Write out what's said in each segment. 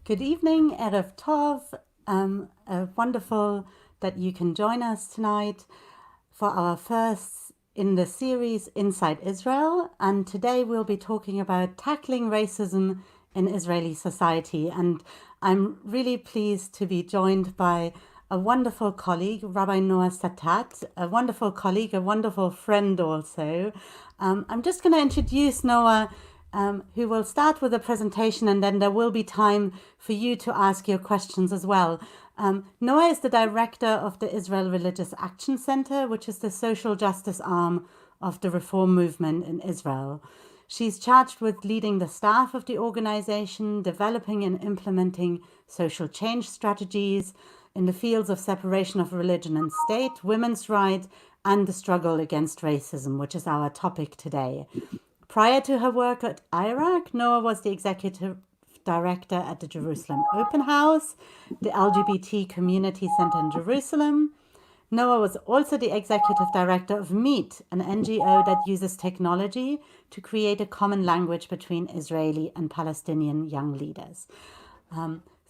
Good evening, Erev Tov. Wonderful that you can join us tonight for our first in the series Inside Israel. And today we'll be talking about tackling racism in Israeli society. And I'm really pleased to be joined by a wonderful colleague, Rabbi Noa Sattath, a wonderful colleague, a wonderful friend also. I'm just going to introduce Noah, who will start with a presentation, and then there will be time for you to ask your questions as well. Noah is the director of the Israel Religious Action Center, which is the social justice arm of the reform movement in Israel. She's charged with leading the staff of the organization, developing and implementing social change strategies in the fields of separation of religion and state, women's rights, and the struggle against racism, which is our topic today. Prior to her work at Iraq, Noah was the executive director at the Jerusalem Open House, the LGBT Community Center in Jerusalem. Noah was also the executive director of MEET, an NGO that uses technology to create a common language between Israeli and Palestinian young leaders.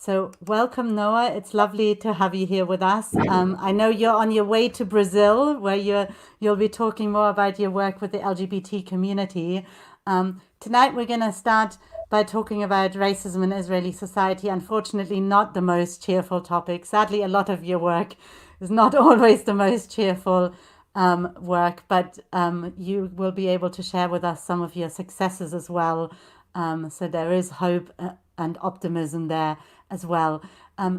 So welcome, Noah. It's lovely to have you here with us. I know you're on your way to Brazil, where you'll be talking more about your work with the LGBT community. Tonight, we're going to start by talking about racism in Israeli society. Unfortunately, not the most cheerful topic. Sadly, a lot of your work is not always the most cheerful work, but you will be able to share with us some of your successes as well. So there is hope and optimism there as well.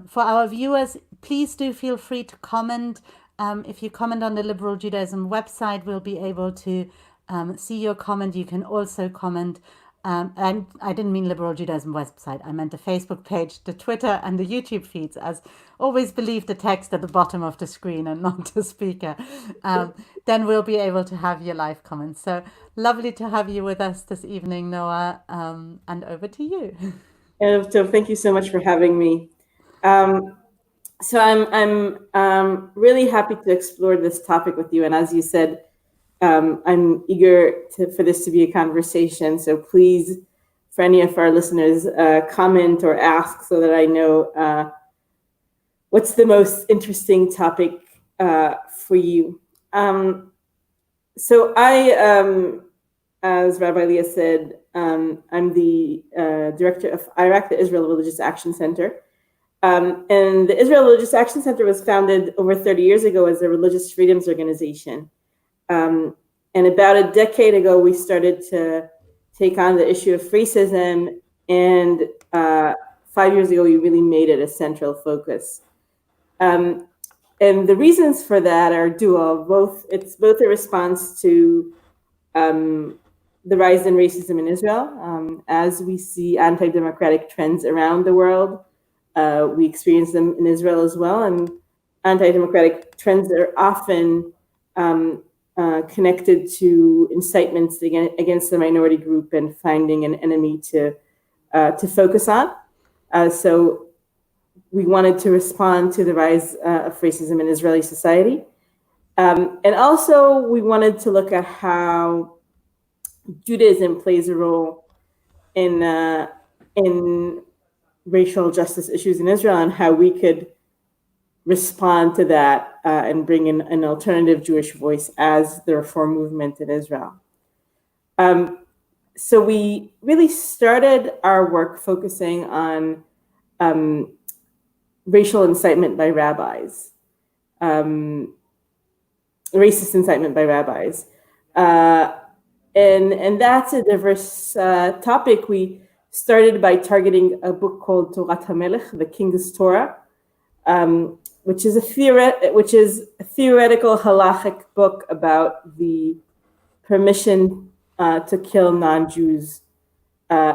For our viewers, please do feel free to comment. If you comment on the Liberal Judaism website, we'll be able to see your comment. You can also comment, and I didn't mean Liberal Judaism website, I meant the Facebook page, the Twitter and the YouTube feeds. As always, believe the text at the bottom of the screen and not the speaker. Then we'll be able to have your live comments. So lovely to have you with us this evening, Noah, and over to you. So thank you so much for having me. So I'm really happy to explore this topic with you. And as you said, I'm eager for this to be a conversation. So please, for any of our listeners, comment or ask so that I know what's the most interesting topic for you. So I, as Rabbi Lea said, I'm the director of Iraq, the Israel Religious Action Center. And the Israel Religious Action Center was founded over 30 years ago as a religious freedoms organization. And about a decade ago, we started to take on the issue of racism. And 5 years ago, we really made it a central focus. And the reasons for that are dual. It's both a response to the rise in racism in Israel. As we see anti-democratic trends around the world, we experience them in Israel as well. And anti-democratic trends are often connected to incitements against the minority group and finding an enemy to focus on. So we wanted to respond to the rise of racism in Israeli society. And also we wanted to look at how Judaism plays a role in racial justice issues in Israel and how we could respond to that and bring in an alternative Jewish voice as the reform movement in Israel. So we really started our work focusing on racial incitement by rabbis, racist incitement by rabbis. And that's a diverse topic. We started by targeting a book called Torat HaMelech, The King's Torah, which is a theoretical halachic book about the permission to kill non-Jews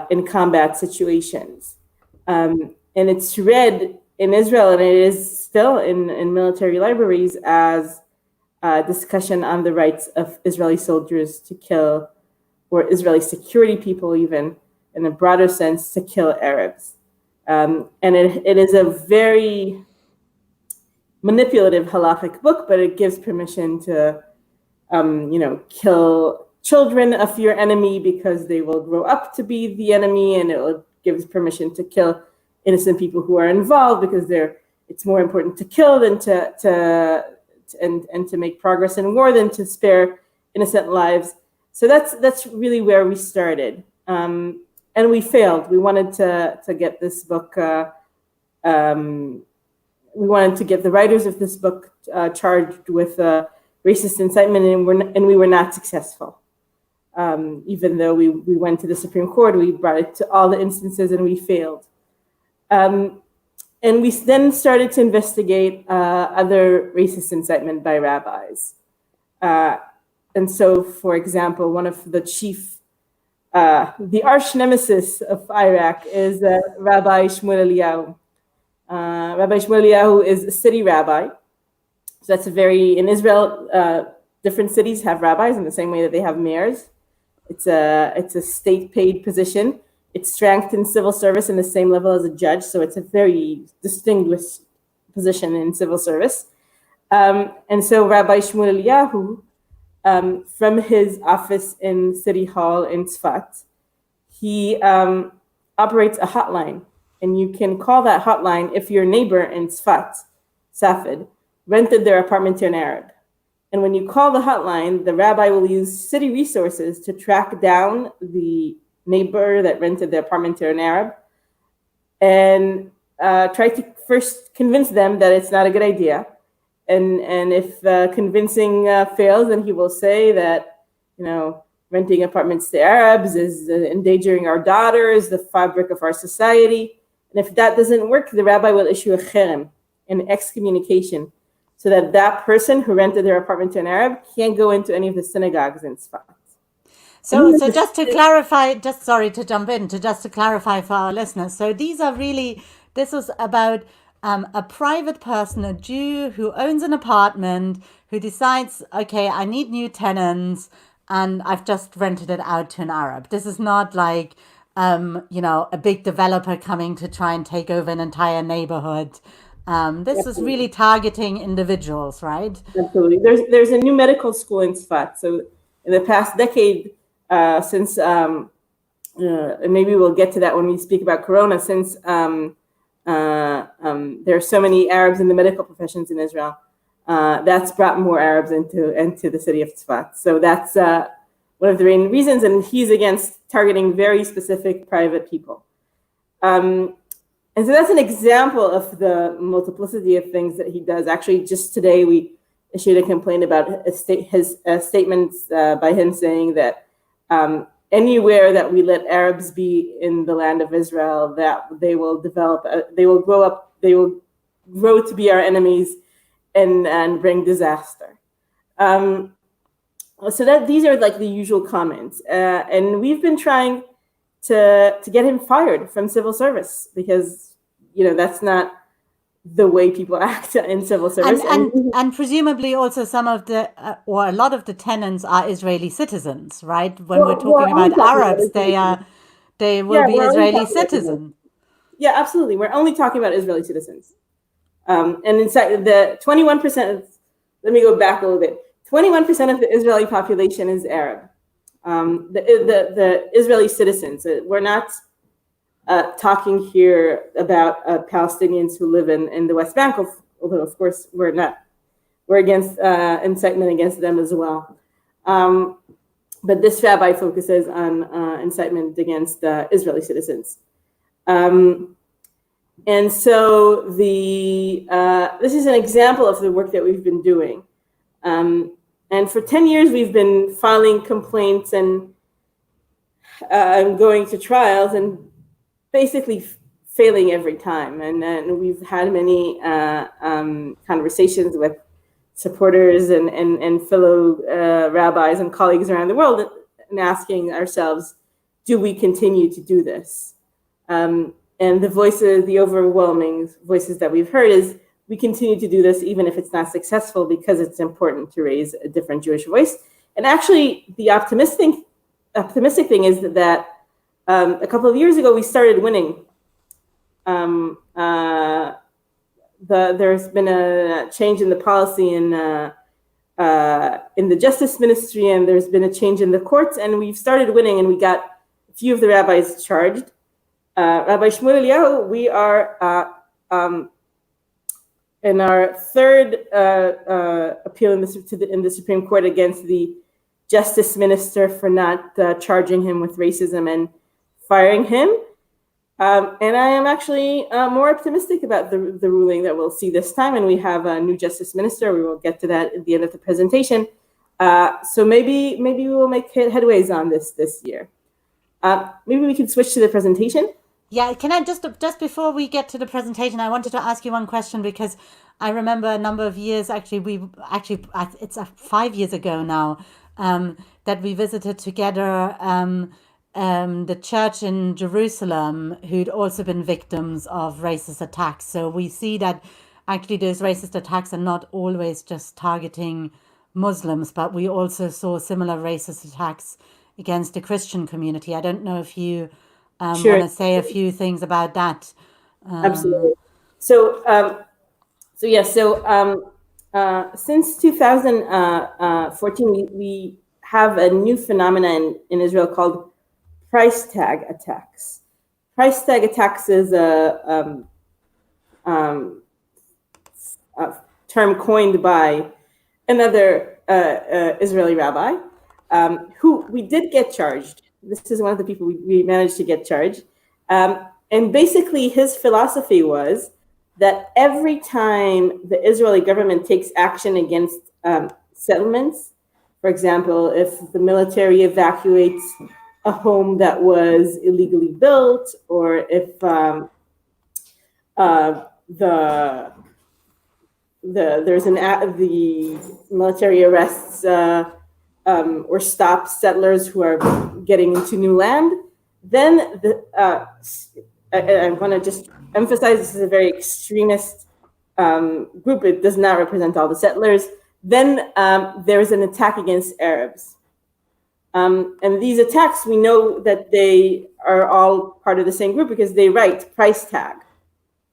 in combat situations. And it's read in Israel, and it is still in military libraries as discussion on the rights of Israeli soldiers to kill, or Israeli security people even, in a broader sense, to kill Arabs. And it is a very manipulative halachic book, but it gives permission to, kill children of your enemy because they will grow up to be the enemy, and it gives permission to kill innocent people who are involved because it's more important to kill than to make progress in war than to spare innocent lives. So that's really where we started, and we failed. We wanted to get this book. We wanted to get the writers of this book charged with racist incitement, and we were not successful. Even though we went to the Supreme Court, we brought it to all the instances, and we failed. And we then started to investigate other racist incitement by rabbis. And so, for example, one of the chief, the arch nemesis of Iraq is Rabbi Shmuel. Rabbi Shmuel is a city rabbi. So that's in Israel, different cities have rabbis in the same way that they have mayors. It's a state-paid position. It's ranked in civil service in the same level as a judge, so it's a very distinguished position in civil service. And so Rabbi Shmuel, from his office in City Hall in Tzfat, he operates a hotline, and you can call that hotline if your neighbor in Tzfat, Safed, rented their apartment to an Arab. And when you call the hotline, the rabbi will use city resources to track down the neighbor that rented the apartment to an Arab and try to first convince them that it's not a good idea. And if convincing fails, then he will say that, renting apartments to Arabs is endangering our daughters, the fabric of our society. And if that doesn't work, the rabbi will issue a cherem, an excommunication, so that person who rented their apartment to an Arab can't go into any of the synagogues in Tzfat. So just to clarify, just to clarify for our listeners. So this was about a private person, a Jew who owns an apartment, who decides, okay, I need new tenants, and I've just rented it out to an Arab. This is not like, a big developer coming to try and take over an entire neighborhood. This is really targeting individuals, right? Absolutely. There's a new medical school in Tzfat. So in the past decade, since and maybe we'll get to that when we speak about Corona, since there are so many Arabs in the medical professions in Israel, that's brought more Arabs into the city of Tzfat. So that's one of the main reasons, and he's against targeting very specific private people. And so that's an example of the multiplicity of things that he does. Actually, just today we issued a complaint about his statements by him saying that anywhere that we let Arabs be in the land of Israel, that they will grow to be our enemies and bring disaster. So these are like the usual comments, and we've been trying to get him fired from civil service because that's not the way people act in civil service. And presumably also some of the or a lot of the tenants are Israeli citizens, right? When we're talking about Arabs, they will be Israeli citizens. Yeah, absolutely. We're only talking about Israeli citizens. And inside the 21%, let me go back a little bit. 21% of the Israeli population is Arab. The Israeli citizens. We're not talking here about Palestinians who live in the West Bank, although of course we're not. We're against incitement against them as well. But this rabbi focuses on incitement against Israeli citizens. And so this is an example of the work that we've been doing. And for 10 years, we've been filing complaints and going to trials and basically failing every time. And we've had many conversations with supporters and fellow rabbis and colleagues around the world and asking ourselves, do we continue to do this? And the overwhelming voices that we've heard is we continue to do this even if it's not successful because it's important to raise a different Jewish voice. And actually, the optimistic thing is that a couple of years ago we started winning. There's been a change in the policy in the Justice Ministry, and there's been a change in the courts, and we've started winning, and we got a few of the rabbis charged. Rabbi Shmuel Eliyahu, we are in our third appeal in the Supreme Court against the Justice Minister for not charging him with racism and firing him. And I am actually more optimistic about the ruling that we'll see this time. And we have a new Justice Minister. We will get to that at the end of the presentation. So maybe we will make headways on this year. Maybe we can switch to the presentation. Yeah, can I just before we get to the presentation, I wanted to ask you one question, because I remember a number of years, it's 5 years ago now, that we visited together the church in Jerusalem, who'd also been victims of racist attacks. So we see that actually those racist attacks are not always just targeting Muslims, but we also saw similar racist attacks against the Christian community. I don't know if you Sure. want to say a few things about that. Absolutely. So since 2014, we have a new phenomenon in Israel called Pricetag attacks. Pricetag attacks is a term coined by another Israeli rabbi, who we did get charged. This is one of the people we managed to get charged. And basically his philosophy was that every time the Israeli government takes action against settlements, for example, if the military evacuates a home that was illegally built, or if the military arrests or stops settlers who are getting into new land, then I want to just emphasize this is a very extremist group. It does not represent all the settlers. Then there is an attack against Arabs. And these attacks, we know that they are all part of the same group because they write price tag.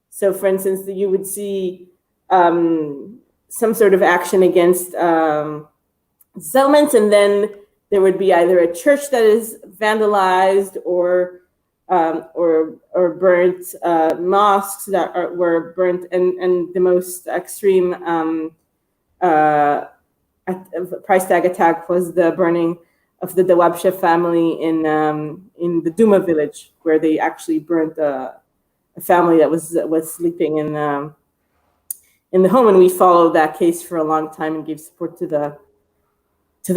So for instance, you would see some sort of action against settlements, and then there would be either a church that is vandalized or burnt, mosques that were burnt, and the most extreme price tag attack was the burning of the Dawabshe family in the Duma village, where they actually burnt a family that was sleeping in the home, and we followed that case for a long time and gave support to the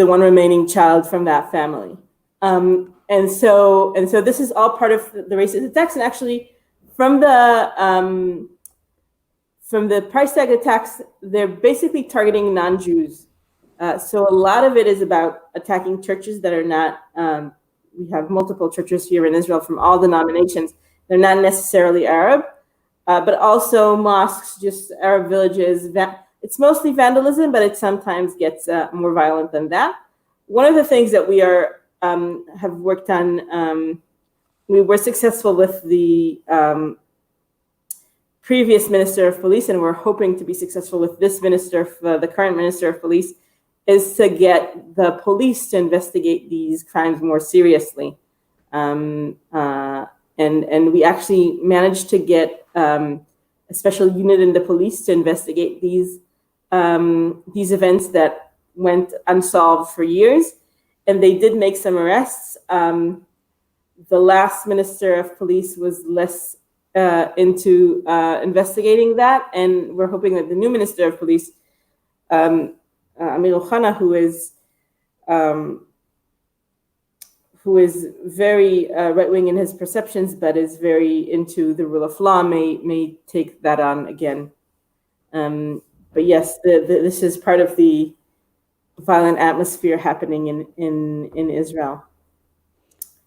one remaining child from that family. And so this is all part of the racist attacks. And actually, from the price tag attacks, they're basically targeting non-Jews. So a lot of it is about attacking churches that are not. We have multiple churches here in Israel from all denominations. They're not necessarily Arab, but also mosques, just Arab villages. It's mostly vandalism, but it sometimes gets more violent than that. One of the things that we have worked on, we were successful with the previous Minister of Police, and we're hoping to be successful with this the current Minister of Police, is to get the police to investigate these crimes more seriously. And we actually managed to get a special unit in the police to investigate these events that went unsolved for years, and they did make some arrests. The last Minister of Police was less into investigating that, and we're hoping that the new Minister of Police, Amir Ohana, who is very right-wing in his perceptions, but is very into the rule of law, may take that on again. But yes, this is part of the violent atmosphere happening in Israel.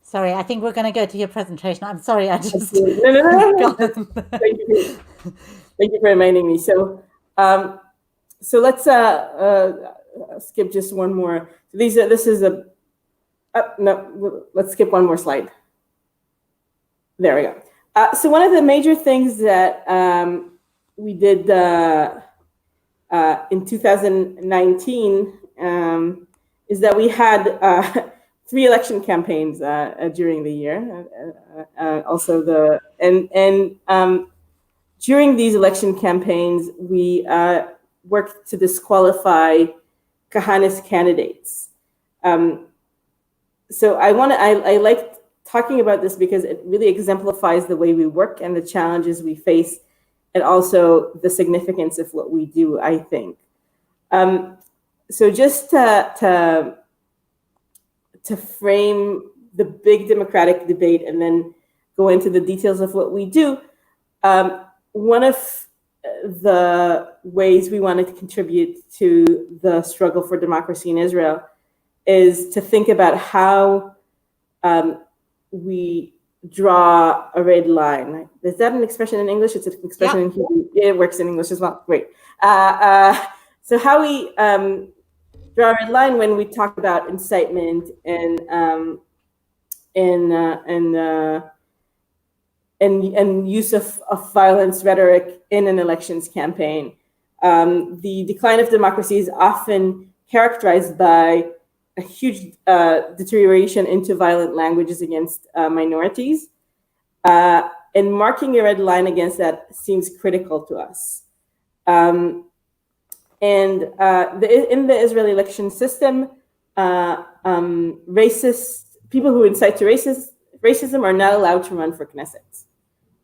Sorry, I think we're going to go to your presentation. I'm sorry, I just... No. Thank you for reminding me. So let's skip just one more. Let's skip one more slide. There we go. So one of the major things that we did in 2019 is that we had 3 election campaigns during the year. During these election campaigns, we worked to disqualify Kahanas candidates. So I like talking about this because it really exemplifies the way we work and the challenges we face, and also the significance of what we do, I think. So just to frame the big democratic debate and then go into the details of what we do, one of the ways we wanted to contribute to the struggle for democracy in Israel is to think about how we draw a red line. Is that an expression in English? It's an expression in Hebrew. Yeah, it works in English as well. Great. So how we draw a red line when we talk about incitement and use of violence rhetoric in an elections campaign. The decline of democracy is often characterized by a huge deterioration into violent languages against minorities. And marking a red line against that seems critical to us. In the Israeli election system, people who incite to racism are not allowed to run for Knesset.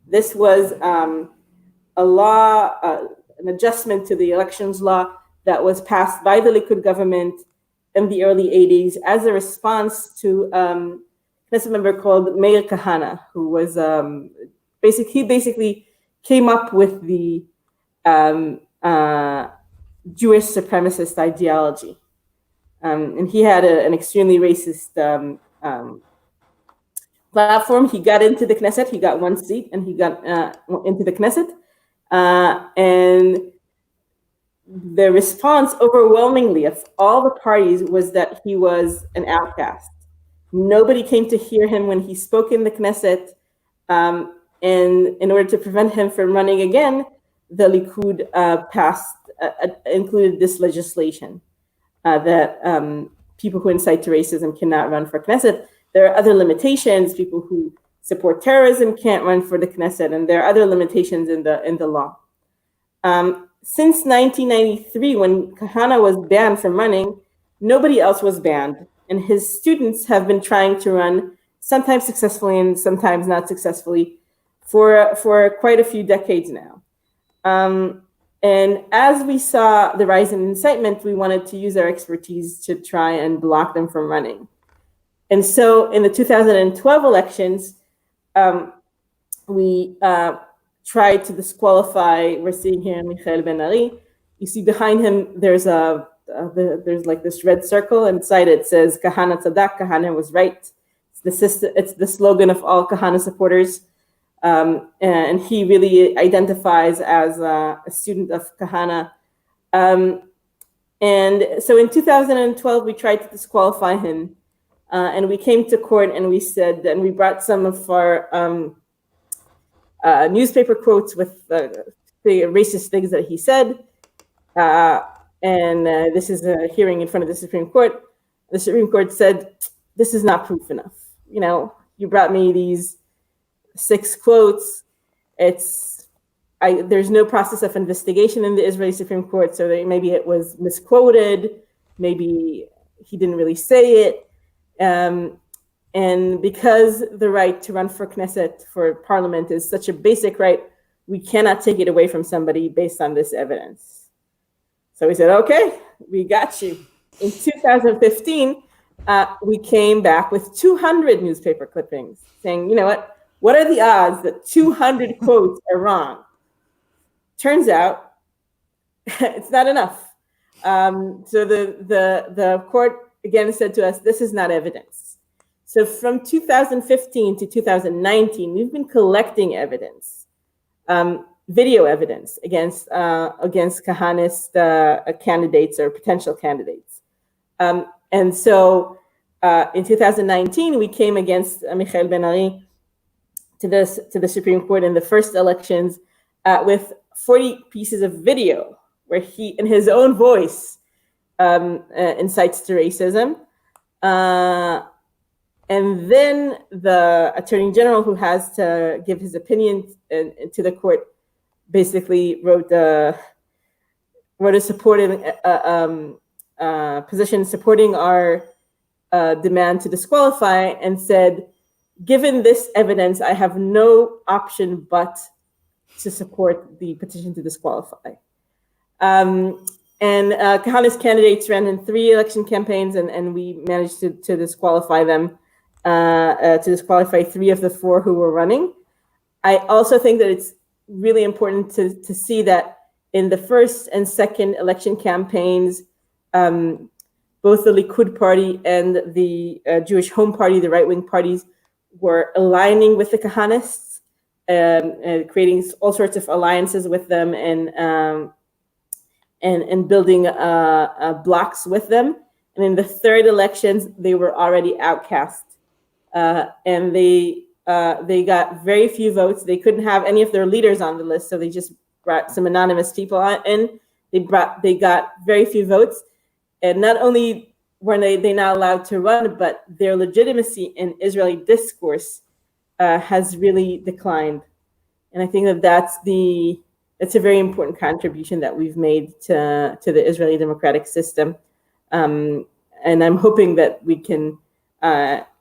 This was a law, an adjustment to the elections law that was passed by the Likud government in the early 80s as a response to a Knesset member called Meir Kahana, who was basically came up with the Jewish supremacist ideology. And he had an extremely racist platform. He got into the Knesset, he got 1 seat, and he got into the Knesset. And the response overwhelmingly of all the parties was that he was an outcast. Nobody came to hear him when he spoke in the Knesset. And in order to prevent him from running again, the Likud included this legislation that people who incite to racism cannot run for Knesset. There are other limitations. People who support terrorism can't run for the Knesset, and there are other limitations in the law. Since 1993, when Kahana was banned from running, nobody else was banned, and his students have been trying to run, sometimes successfully and sometimes not successfully, for quite a few decades now. And as we saw the rise in incitement, we wanted to use our expertise to try and block them from running. And so in the 2012 elections, we tried to disqualify, we're seeing here Michael Ben-Ari. You see behind him, there's like this red circle, and inside it says, Kahana Tzadak, Kahana was right. It's the slogan of all Kahana supporters. And he really identifies as a student of Kahana. And so in 2012, we tried to disqualify him. And we came to court and we said, and we brought some of our newspaper quotes with the racist things that he said. And this is a hearing in front of the Supreme Court. The Supreme Court said, this is not proof enough. You know, you brought me these 6 quotes. There's no process of investigation in the Israeli Supreme Court, so maybe it was misquoted, maybe he didn't really say it. And because the right to run for Knesset, for parliament, is such a basic right, we cannot take it away from somebody based on this evidence. So we said, okay, we got you. In 2015, we came back with 200 newspaper clippings saying, you know what are the odds that 200 quotes are wrong? Turns out it's not enough. So the court again said to us, this is not evidence. So from 2015 to 2019, we've been collecting evidence, video evidence against Kahanist candidates or potential candidates. And so in 2019, we came against Michael Ben-Ari to the Supreme Court in the first elections with 40 pieces of video where he, in his own voice, incites to racism. And then the Attorney General, who has to give his opinion to the court, basically wrote a supporting position supporting our demand to disqualify, and said, given this evidence, I have no option but to support the petition to disqualify. And Kahanas candidates ran in 3 election campaigns, and we managed to disqualify them, to disqualify 3 of the 4 who were running. I also think that it's really important to see that in the first and second election campaigns, both the Likud party and the Jewish Home Party, the right-wing parties, were aligning with the Kahanists, creating all sorts of alliances with them, and building blocks with them. And in the third elections, they were already outcast, and they got very few votes. They couldn't have any of their leaders on the list, so they just brought some anonymous people in. They got very few votes, and not only were they not allowed to run, but their legitimacy in Israeli discourse has really declined. And I think that it's a very important contribution that we've made to the Israeli democratic system. And I'm hoping that we can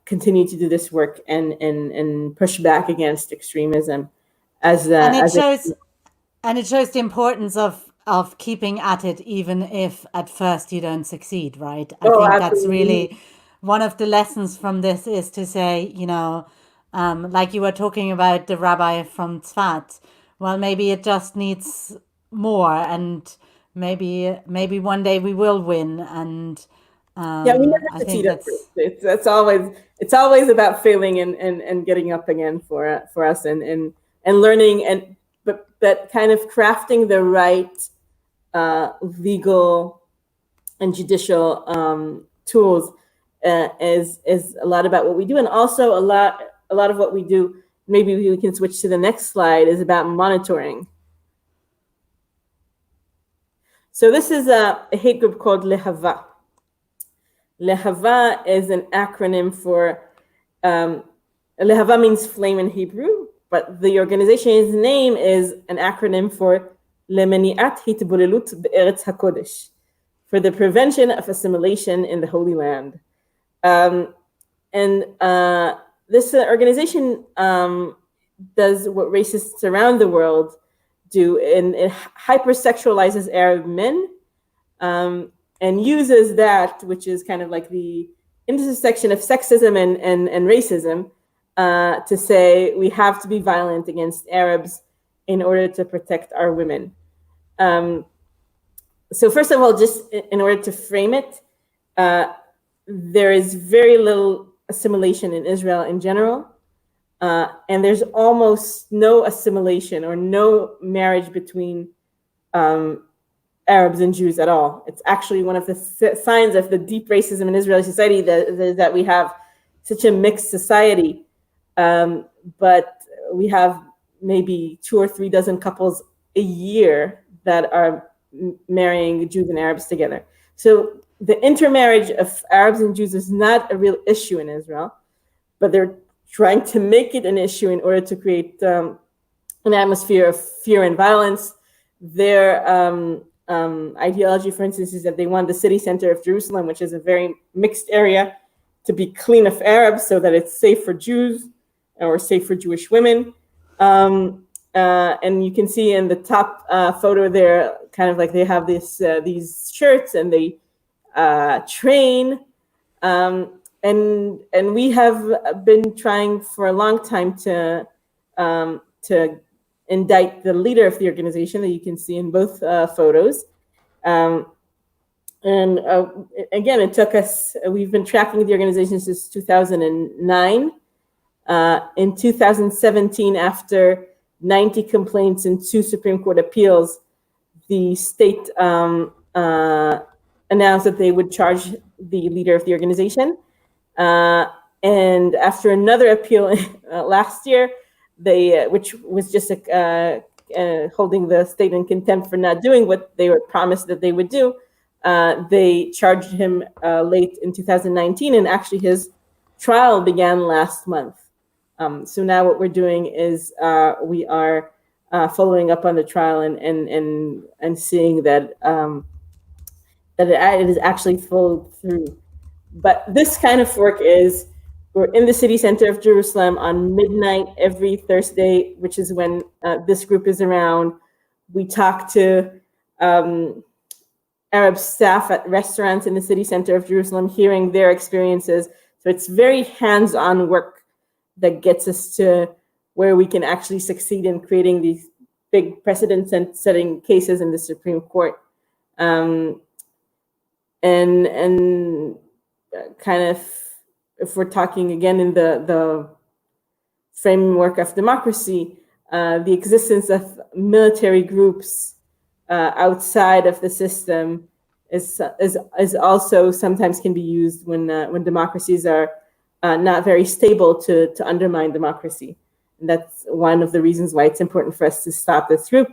continue to do this work and push back against extremism. And it shows the importance of keeping at it, even if at first you don't succeed, right? I think absolutely. That's really one of the lessons from this, is to say, like you were talking about the rabbi from Tzfat, well, maybe it just needs more, and maybe one day we will win. And we never succeed at first. It's always about failing and getting up again for us, and learning, but kind of crafting the right legal and judicial tools is a lot about what we do, and also a lot of what we do. Maybe we can switch to the next slide, is about monitoring. So this is a hate group called Lehava. Lehava is an acronym for, Lehava means flame in Hebrew, but the organization's name is an acronym for Lemeniat Hitbolelut Be'eretz HaKodesh, for the prevention of assimilation in the Holy Land. This organization does what racists around the world do, and it hypersexualizes Arab men, and uses that, which is kind of like the intersection of sexism and racism, to say we have to be violent against Arabs in order to protect our women. So first of all, just in order to frame it, there is very little assimilation in Israel in general, and there's almost no assimilation or no marriage between Arabs and Jews at all. It's actually one of the signs of the deep racism in Israeli society that we have such a mixed society. But we have maybe 2 or 3 dozen couples a year that are marrying Jews and Arabs together. So the intermarriage of Arabs and Jews is not a real issue in Israel, but they're trying to make it an issue in order to create an atmosphere of fear and violence. Their ideology, for instance, is that they want the city center of Jerusalem, which is a very mixed area, to be clean of Arabs so that it's safe for Jews or safe for Jewish women. And you can see in the top photo there, kind of like they have these shirts and they train. And we have been trying for a long time to indict the leader of the organization that you can see in both photos. And again, it took us, we've been tracking the organization since 2009. In 2017, after 90 complaints and 2 Supreme Court appeals, the state announced that they would charge the leader of the organization. And after another appeal last year, they, which was just holding the state in contempt for not doing what they were promised that they would do, they charged him late in 2019, and actually his trial began last month. So now what we're doing is we are following up on the trial and seeing that that it is actually followed through. But this kind of work is, we're in the city center of Jerusalem on midnight every Thursday, which is when this group is around. We talk to Arab staff at restaurants in the city center of Jerusalem, hearing their experiences. So it's very hands-on work that gets us to where we can actually succeed in creating these big precedent-setting cases in the Supreme Court. And kind of, if we're talking again in the framework of democracy, the existence of military groups outside of the system is also sometimes can be used when democracies are not very stable to undermine democracy. And that's one of the reasons why it's important for us to stop this group.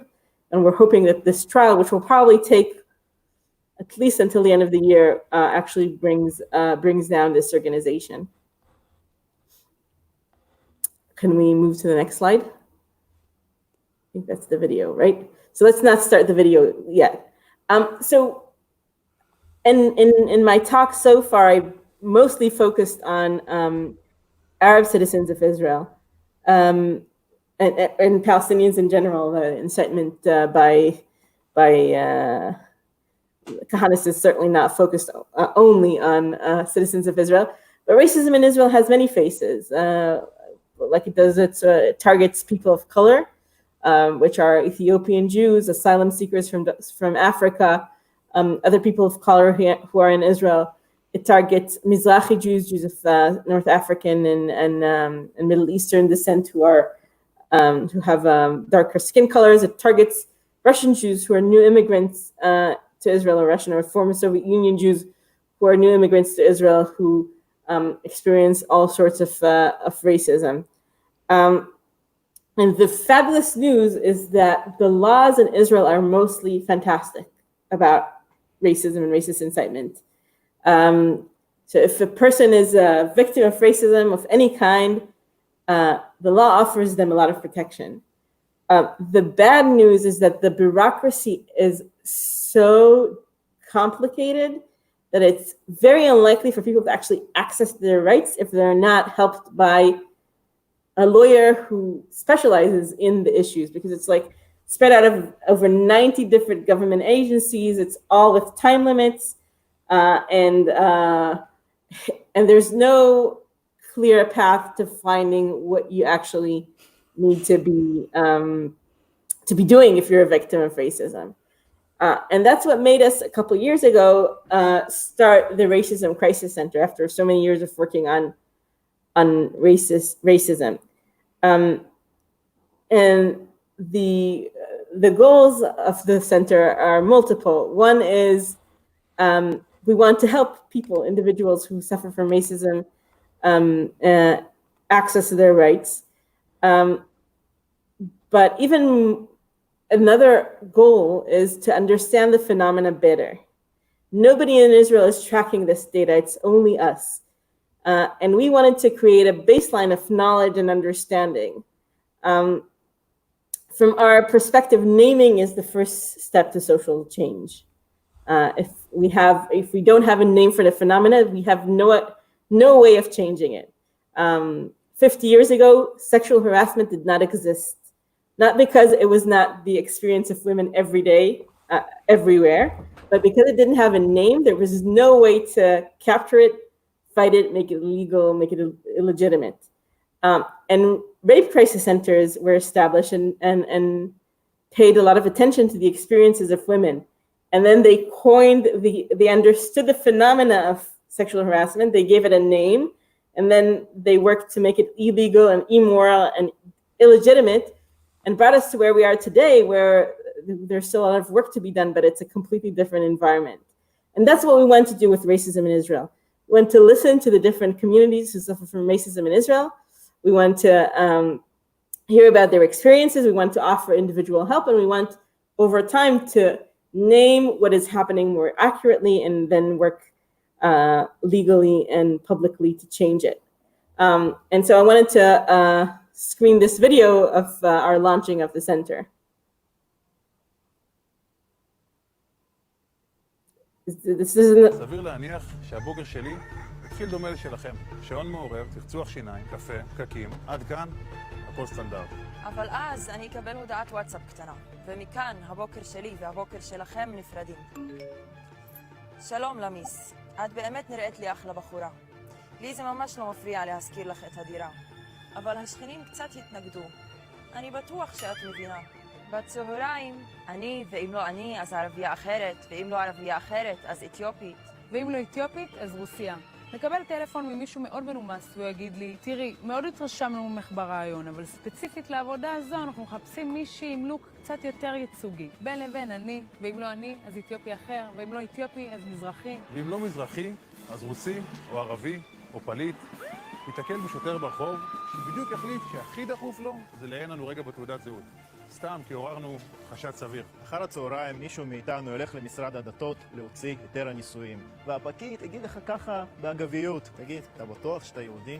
And we're hoping that this trial, which will probably take at least until the end of the year, actually brings down this organization. Can we move to the next slide? I think that's the video, right? So let's not start the video yet. So in my talk so far, I mostly focused on Arab citizens of Israel and Palestinians in general. The incitement by Kahanas is certainly not focused only on citizens of Israel, but racism in Israel has many faces. Like it does, it targets people of color, which are Ethiopian Jews, asylum seekers from Africa, other people of color who are in Israel. It targets Mizrahi Jews, Jews of North African and Middle Eastern descent who have darker skin colors. It targets Russian Jews who are new immigrants to Israel, or Russian or former Soviet Union Jews who are new immigrants to Israel who experience all sorts of racism. And the fabulous news is that the laws in Israel are mostly fantastic about racism and racist incitement. So if a person is a victim of racism of any kind, the law offers them a lot of protection. The bad news is that the bureaucracy is so complicated that it's very unlikely for people to actually access their rights if they're not helped by a lawyer who specializes in the issues, because it's like spread out of over 90 different government agencies. It's all with time limits, and there's no clear path to finding what you actually need to be doing if you're a victim of racism. And that's what made us a couple years ago start the Racism Crisis Center after so many years of working on racism. And the goals of the center are multiple. One is we want to help people, individuals who suffer from racism, access their rights. But even another goal is to understand the phenomena better. Nobody in Israel is tracking this data, it's only us. And we wanted to create a baseline of knowledge and understanding. From our perspective, naming is the first step to social change. If we don't have a name for the phenomena, we have no way of changing it. 50 years ago, sexual harassment did not exist. Not because it was not the experience of women every day, everywhere, but because it didn't have a name, there was no way to capture it, fight it, make it legal, make it illegitimate. And rape crisis centers were established and paid a lot of attention to the experiences of women. And then they they understood the phenomena of sexual harassment, they gave it a name, and then they worked to make it illegal and immoral and illegitimate, and brought us to where we are today, where there's still a lot of work to be done, but it's a completely different environment. And that's what we want to do with racism in Israel. We want to listen to the different communities who suffer from racism in Israel. We want to hear about their experiences. We want to offer individual help, and we want over time to name what is happening more accurately and then work legally and publicly to change it. And so I wanted to screen this video of our launching of the center. This isn't... סביר להניח שהבוקר שלי התחיל דומה לשלכם. שעון מעורר, תרצוח שיניים, קפה, פקקים, עד כאן, הכל סטנדרט. אבל אז אני אקבל הודעת וואטסאפ קטנה, ומכאן הבוקר שלי והבוקר שלכם נפרדים. שלום למיס, את באמת נראית לי אחלה בחורה. לי זה ממש לא מפריע להזכיר לך את הדירה, אבל השכנים קצת התנגדו. אני בטוח שאת מבינה. בצהריים, אני, ואם לא אני, אז ערבייה אחרת, ואם לא ערבייה אחרת, אז אתיופית. ואם לא אתיופית, אז רוסיה. נקבל טלפון ממישהו מאוד מנומס, והוא יגיד לי, תראי, מאוד התרשמנו ממך ברעיון, אבל ספציפית לעבודה הזו אנחנו מחפשים מישהי עם לוק קצת יותר ייצוגי. בין לבין אני, ואם לא אני, אז אתיופי אחר, ואם לא אתיופי, אז מזרחי. ואם לא מזרחי, אז רוסי, או ערבי, או פליט. ייתקל בשוטר ברחוב, שבדיוק יחליט שהכי דחוף לו, זה לעיין לנו רגע בתעודת זהות. סתם, כי עוררנו חשד סביר. אחר הצהריים מישהו מאיתנו ילך למשרד הדתות להוציא היתר הנישואים. והפקיד יגיד לך ככה באגביות, תגיד, אתה בטוח שאתה יהודי?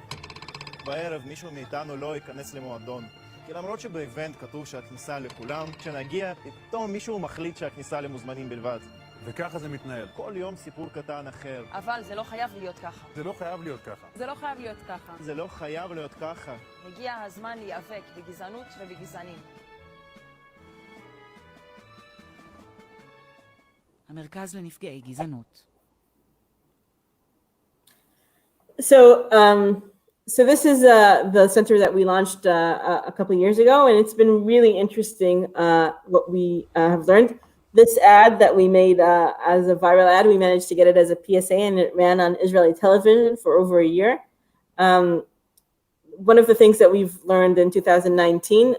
בערב מישהו מאיתנו לא ייכנס למועדון. כי למרות שבאיבנט כתוב שהכניסה לכולם, כשנגיע פתאום מישהו מחליט שהכניסה למוזמנים בלבד. וככה זה מתנהל. כל יום סיפור קטן אחר. אבל זה לא חייב להיות ככה. זה לא חייב להיות ככה. זה לא חייב להיות ככה. זה לא חייב להיות ככה. הגיע הזמן להיאבק בגזענות ובגזענים. המרכז לנפגעי גזענות. So this is the center that we launched a couple of years ago, and it's been really interesting what we have learned. This ad that we made as a viral ad, we managed to get it as a PSA, and it ran on Israeli television for over a year. One of the things that we've learned in 2019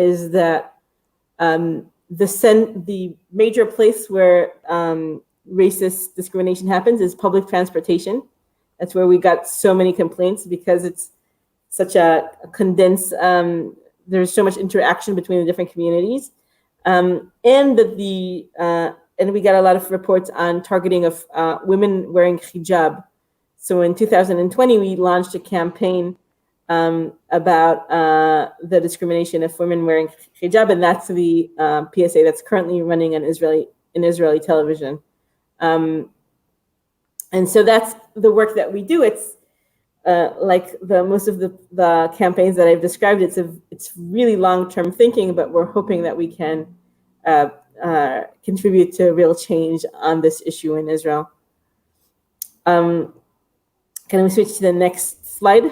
is that the major place where racist discrimination happens is public transportation. That's where we got so many complaints because it's such a condensed, there's so much interaction between the different communities. And we got a lot of reports on targeting of women wearing hijab. So in 2020, we launched a campaign about the discrimination of women wearing hijab, and that's the PSA that's currently running on Israeli television. And so that's the work that we do. It's like most of the campaigns that I've described. It's really long-term thinking, but we're hoping that we can contribute to real change on this issue in Israel. Can we switch to the next slide?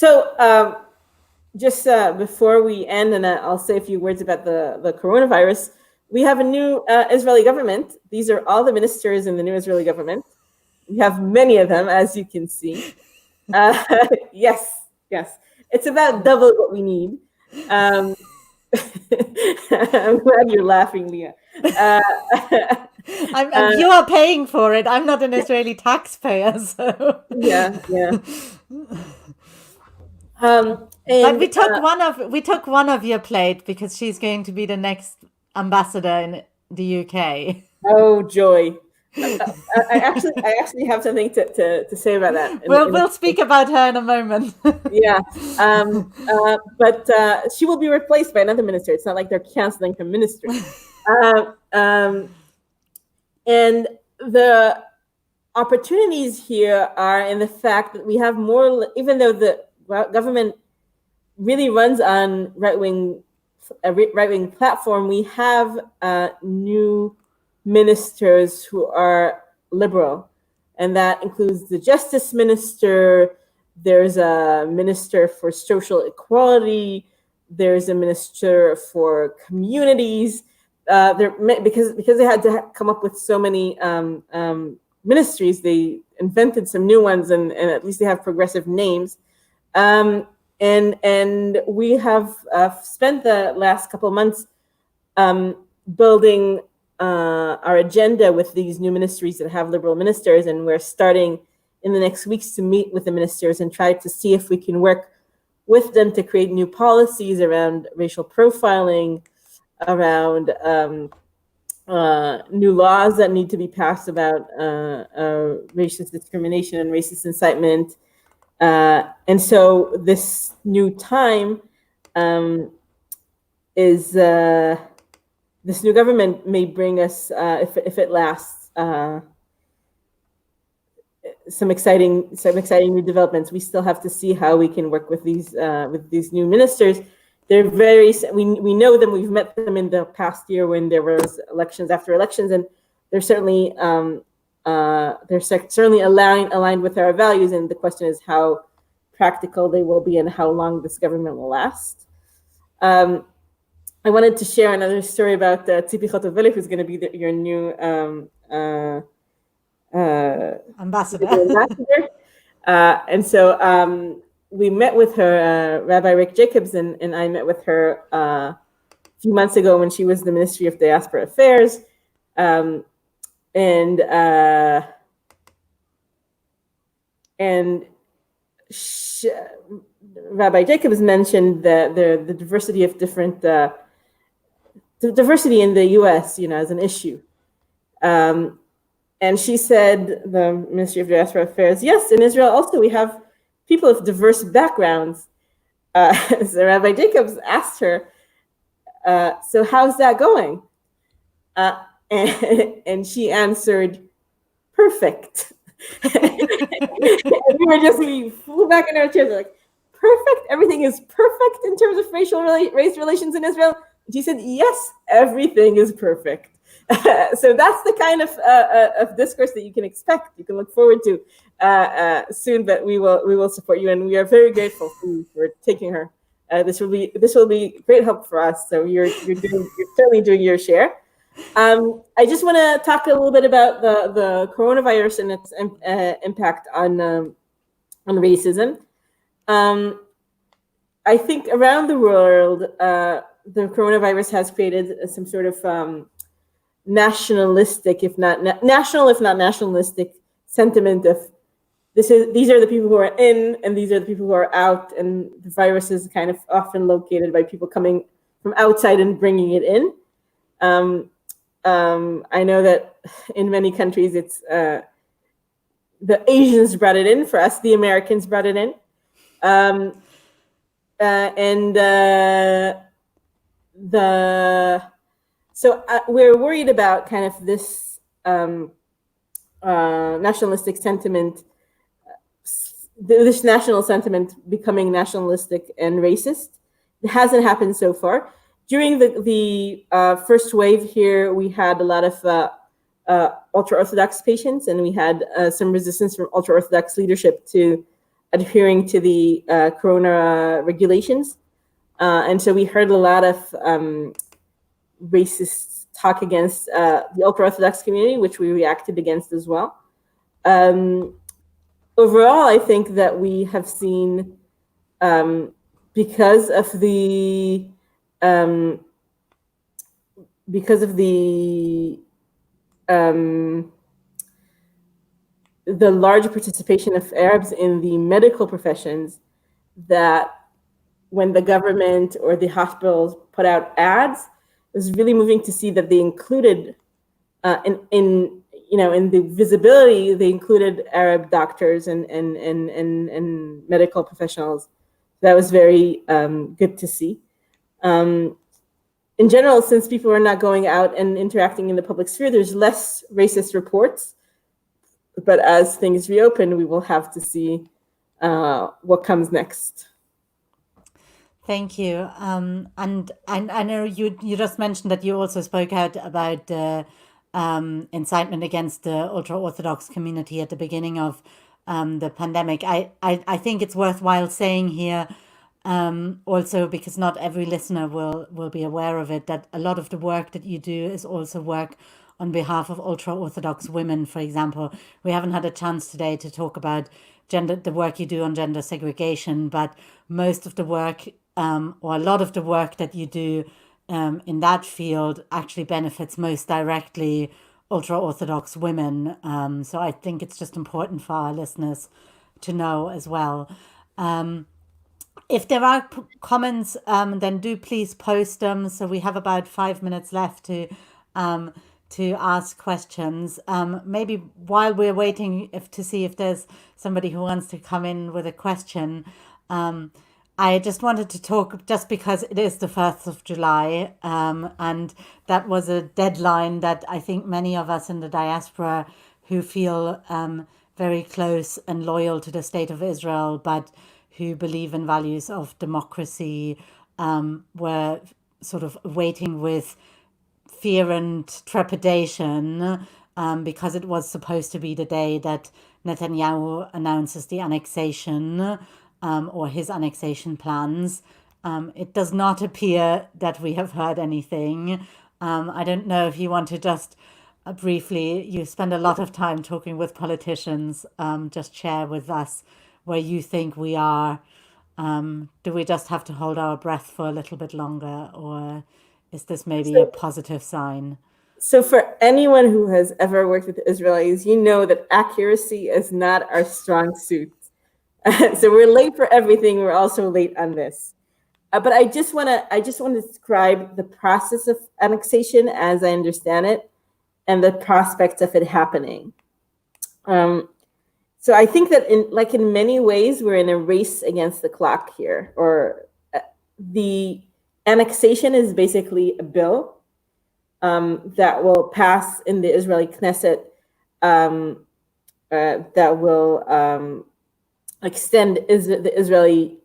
So just before we end, and I'll say a few words about the coronavirus, we have a new Israeli government. These are all the ministers in the new Israeli government. We have many of them, as you can see. Yes. It's about double what we need. I'm glad you're laughing, Leah. You are paying for it. I'm not an Israeli taxpayer, so yeah. But we took one of your plate because she's going to be the next ambassador in the UK. Oh, joy! I actually have something to say about that. We'll speak about her in a moment. Yeah, but she will be replaced by another minister. It's not like they're canceling her ministry. And the opportunities here are in the fact that we have more, even though the government really runs on right-wing platform, we have new ministers who are liberal, and that includes the justice minister. There's a minister for social equality. There's a minister for communities. Because they had to come up with so many ministries, they invented some new ones, and at least they have progressive names. And we have spent the last couple of months building our agenda with these new ministries that have liberal ministers, and we're starting in the next weeks to meet with the ministers and try to see if we can work with them to create new policies around racial profiling, around new laws that need to be passed about racist discrimination and racist incitement. And so this new time is this new government may bring us, if it lasts, some exciting new developments. We still have to see how we can work with these new ministers. They're we know them. We've met them in the past year when there was elections after elections, and they're certainly aligned with our values. And the question is how practical they will be and how long this government will last. I wanted to share another story about Tzipi Chotoveli, who's going to be your new ambassador. And so we met with her, Rabbi Rick Jacobs, and I met with her a few months ago when she was the Ministry of Diaspora Affairs. And Rabbi Jacobs mentioned the diversity of different, the diversity in the U.S., as an issue. And she said, the Ministry of Diaspora Affairs, yes, in Israel also we have people of diverse backgrounds. So Rabbi Jacobs asked her, so how's that going? And she answered, perfect. We flew back in our chairs, like, perfect? Everything is perfect in terms of race relations in Israel? And she said, yes, everything is perfect. So that's the kind of discourse that you can expect. You can look forward to soon. But we will support you, and we are very grateful for taking her. This will be great help for us. So you're certainly doing your share. I just want to talk a little bit about the coronavirus and its impact on racism. I think around the world, the coronavirus has created some sort of nationalistic, if not nationalistic sentiment of these are the people who are in and these are the people who are out, and the virus is kind of often located by people coming from outside and bringing it in. I know that in many countries it's the Asians brought it in. For us, the Americans brought it in, So we're worried about kind of this nationalistic sentiment, this national sentiment becoming nationalistic and racist. It hasn't happened so far. During the first wave here, we had a lot of ultra-Orthodox patients, and we had some resistance from ultra-Orthodox leadership to adhering to the corona regulations. And so we heard a lot of racist talk against the ultra-Orthodox community, which we reacted against as well. Overall, I think that we have seen, because of the large participation of Arabs in the medical professions, that when the government or the hospitals put out ads, it was really moving to see that they included in the visibility, they included Arab doctors and medical professionals. That was very good to see. In general, since people are not going out and interacting in the public sphere, there's less racist reports. But as things reopen, we will have to see what comes next. Thank you. And I know you just mentioned that you also spoke out about the incitement against the ultra-Orthodox community at the beginning of the pandemic. I think it's worthwhile saying here, also because not every listener will be aware of it, that a lot of the work that you do is also work on behalf of ultra-Orthodox women, for example. We haven't had a chance today to talk about the work you do on gender segregation, but most of the work, or a lot of the work that you do in that field actually benefits most directly ultra-Orthodox women. So I think it's just important for our listeners to know as well. If there are comments, then do please post them. So we have about 5 minutes left to to ask questions. Maybe while we're waiting to see if there's somebody who wants to come in with a question, I just wanted to talk, just because it is the 1st of July, and that was a deadline that I think many of us in the diaspora who feel very close and loyal to the state of Israel, but who believe in values of democracy, were sort of waiting with fear and trepidation, because it was supposed to be the day that Netanyahu announces the annexation, or his annexation plans. It does not appear that we have heard anything. I don't know if you want to just briefly, you spend a lot of time talking with politicians, just share with us where you think we are. Do we just have to hold our breath for a little bit longer, or is this maybe a positive sign? So for anyone who has ever worked with Israelis, you know that accuracy is not our strong suit. So we're late for everything. We're also late on this. But I just want to describe the process of annexation as I understand it, and the prospects of it happening. So I think that in many ways, we're in a race against the clock here, or the annexation is basically a bill that will pass in the Israeli Knesset, that will extend the Israeli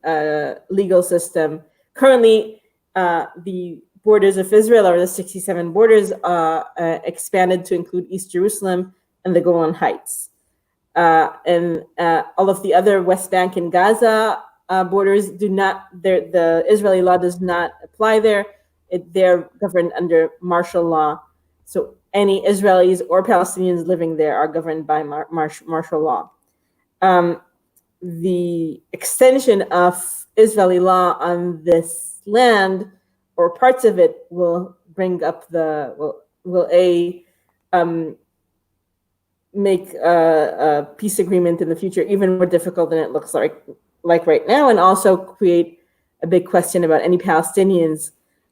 legal system. Currently, the borders of Israel, or the 67 borders, expanded to include East Jerusalem and the Golan Heights. And all of the other West Bank and Gaza borders do not, the Israeli law does not apply there. They're governed under martial law. So any Israelis or Palestinians living there are governed by martial law. The extension of Israeli law on this land, or parts of it, will bring up make a peace agreement in the future even more difficult than it looks like right now, and also create a big question about any Palestinians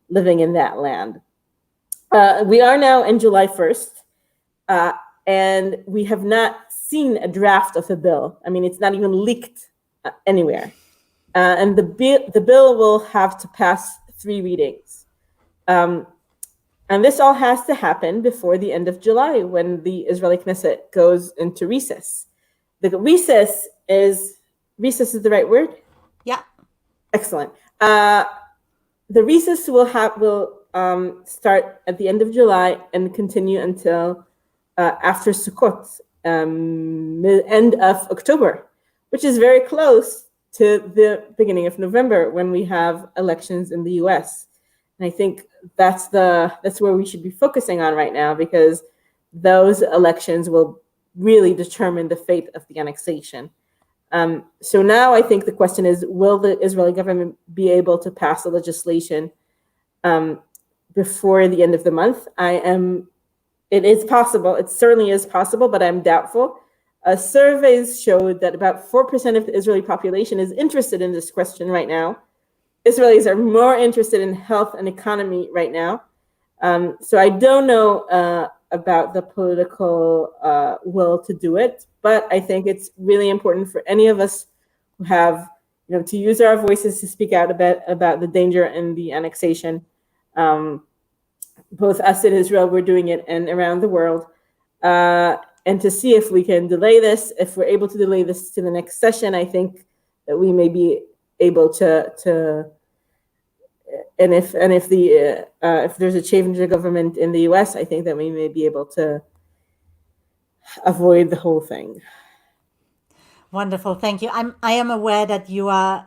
living in that land. We are now in July 1st, and we have not seen a draft of a bill. I mean, it's not even leaked anywhere. And the bill will have to pass 3 readings. And this all has to happen before the end of July, when the Israeli Knesset goes into recess. The recess is the right word? Yeah. Excellent. The recess will start at the end of July and continue until after Sukkot, end of October, which is very close to the beginning of November, when we have elections in the US. And I think that's where we should be focusing on right now, because those elections will really determine the fate of the annexation. So now I think the question is, will the Israeli government be able to pass the legislation before the end of the month? It is possible. It certainly is possible, but I'm doubtful. Surveys showed that about 4% of the Israeli population is interested in this question right now. Israelis are more interested in health and economy right now. So I don't know about the political will to do it, but I think it's really important for any of us who have, to use our voices to speak out about the danger in the annexation. Both us in Israel, we're doing it, and around the world, and to see if we can delay this. If we're able to delay this to the next session, I think that we may be able to. And if there's a change in government in the U.S., I think that we may be able to avoid the whole thing. Wonderful, thank you. I am aware that you are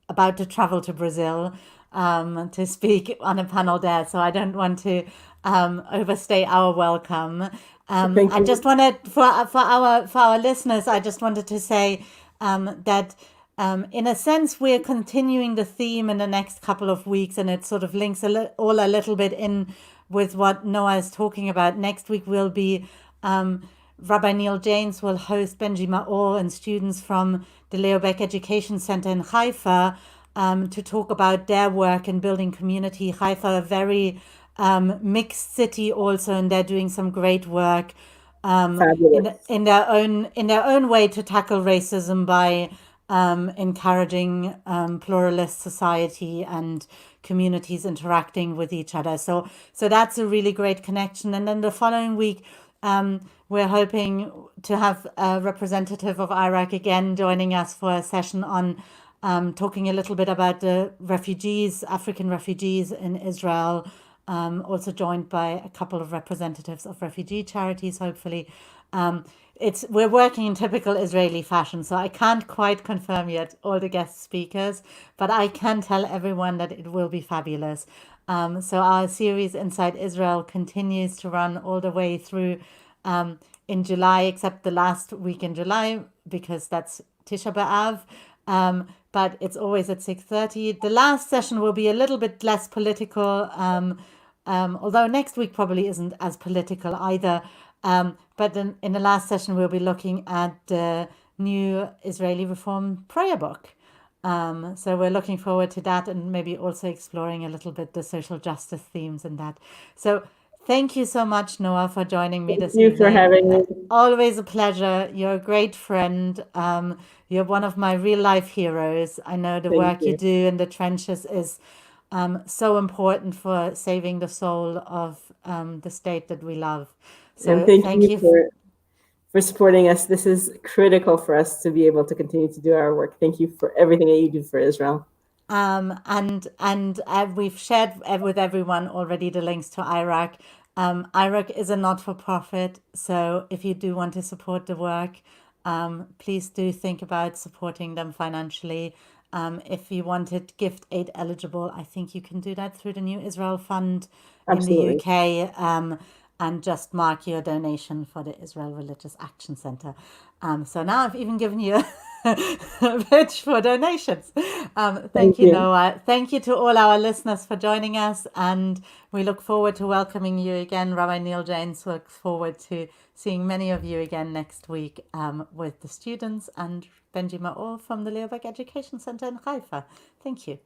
about to travel to Brazil to speak on a panel there, so I don't want to overstay our welcome. I just wanted, for our listeners, I just wanted to say that in a sense we're continuing the theme in the next couple of weeks, and it sort of links all a little bit in with what Noah is talking about. Next week will be Rabbi Neil James will host Benji Maor and students from the Leo Baeck Education Center in Haifa to talk about their work in building community. Haifa, a very mixed city also, and they're doing some great work Fabulous. in their own way to tackle racism by encouraging pluralist society and communities interacting with each other. So that's a really great connection. And then the following week, we're hoping to have a representative of Iraq again joining us for a session on talking a little bit about the refugees, African refugees in Israel, also joined by a couple of representatives of refugee charities, hopefully. We're working in typical Israeli fashion, so I can't quite confirm yet all the guest speakers, but I can tell everyone that it will be fabulous. So our series Inside Israel continues to run all the way through in July, except the last week in July, because that's Tisha B'Av. But it's always at 6:30. The last session will be a little bit less political, although next week probably isn't as political either. But then in the last session, we'll be looking at the new Israeli Reform prayer book. So we're looking forward to that, and maybe also exploring a little bit the social justice themes in that. So thank you so much, Noah, for joining me this Thank you for evening. having me. Always a pleasure. You're a great friend. You're one of my real life heroes. I know the Thank work you you. do in the trenches is so important for saving the soul of the state that we love. So And thank thank you you. for supporting us. This is critical for us to be able to continue to do our work. Thank you for everything that you do for Israel. And we've shared with everyone already the links to Iraq. Iraq is a not-for-profit, so if you do want to support the work, please do think about supporting them financially. If you wanted gift aid eligible, I think you can do that through the New Israel Fund in the Absolutely. UK, and just mark your donation for the Israel Religious Action Center. So now I've even given you a pitch for donations. Thank you, you. Noah. Thank you to all our listeners for joining us, and we look forward to welcoming you again. Rabbi Neil James looks forward to seeing many of you again next week with the students and Benji Maor from the Leobeck Education Center in Haifa. Thank you.